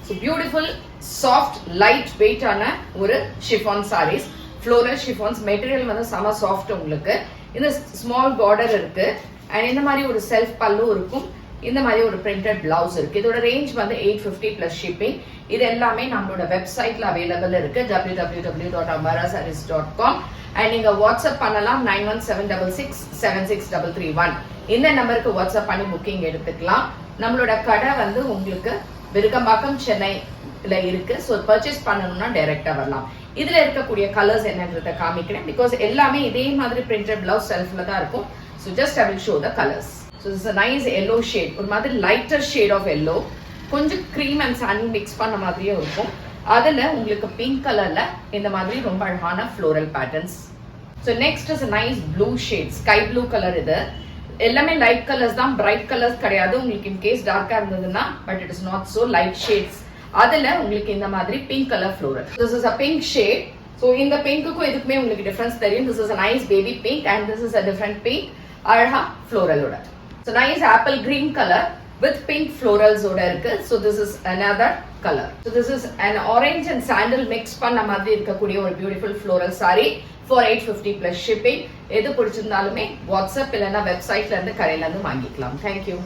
So beautiful soft light வெயிட்டான ஒரு chiffon saris. Floral ஷிஃபான்ஸ் material வந்து செம சாஃப்ட். உங்களுக்கு இந்த ஸ்மால் பார்டர் இருக்கு அண்ட் இந்த மாதிரி ஒரு செல்ஃப் பல்லு இருக்கும். இந்த மாதிரி ஒரு பிரிண்டட் பிளவுஸ் இருக்கு. இதோட ரேஞ்ச் வந்து 850 பிளஸ் ஷிப்பிங். இது எல்லாமே நம்மளோட வெப்சைட்ல அவைலபிள் இருக்கு www.ambarasarees.com. அண்ட் நீங்க வாட்ஸ்அப் பண்ணலாம் 9176676331. இந்த நம்பருக்கு வாட்ஸ்அப் பண்ணி புக்கிங் எடுத்துக்கலாம். நம்மளோட கடை வந்து உங்களுக்கு விருகம்பாக்கம் சென்னைல இருக்கு. ஸோ பர்ச்சேஸ் பண்ணணும்னா டைரக்டா வரலாம். இதுல இருக்கக்கூடிய கலர்ஸ் என்னன்றத காமிக்கிறேன். பிகாஸ் எல்லாமே இதே மாதிரி பிரிண்டட் பிளவுஸ் செல்ஃப்ல தான் இருக்கும். So just I will show the colours. So it's a nice yellow shade. ஒரு மாதிரி லைட்டர் ஷேட் ஆஃப் yellow. கொஞ்சம் க்ரீம் அண்ட் சன் மிக்ஸ் பண்ண மாதிரியே இருக்கும். அதுல உங்களுக்கு பிங்க் கலர்ல இந்த மாதிரி ரொம்ப அழகான floral patterns. So next is a nice blue shade. Sky blue colour. இது எல்லாமே லைட் கலர்ஸ் தான், பிரைட் கலர்ஸ் கிடையாது. உங்களுக்கு இன் கேஸ் டார்க்கா இருந்ததுன்னா but it is not so light shades. அதுல உங்களுக்கு இந்த மாதிரி pink colour floral. This is a pink shade. So இந்த பிங்க்குக்கும் இதுக்குமே உங்களுக்கு டிஃபரன்ஸ் தெரியும். This is a nice baby pink and this is a different pink. அழகா ஃப்ளோரலோட. So nice apple green color with pink florals ஓட இருக்கு. So this is another color. So this is an orange and sandal mix பண்ண மாதிரி இருக்கக்கூடிய ஒரு beautiful floral saree for 850 plus shipping. எது பிடிச்சிருந்தாலுமே WhatsApp இல்லைன்னா வெப்சைட்ல இருந்து கடையில இருந்து வாங்கிக்கலாம். Thank you.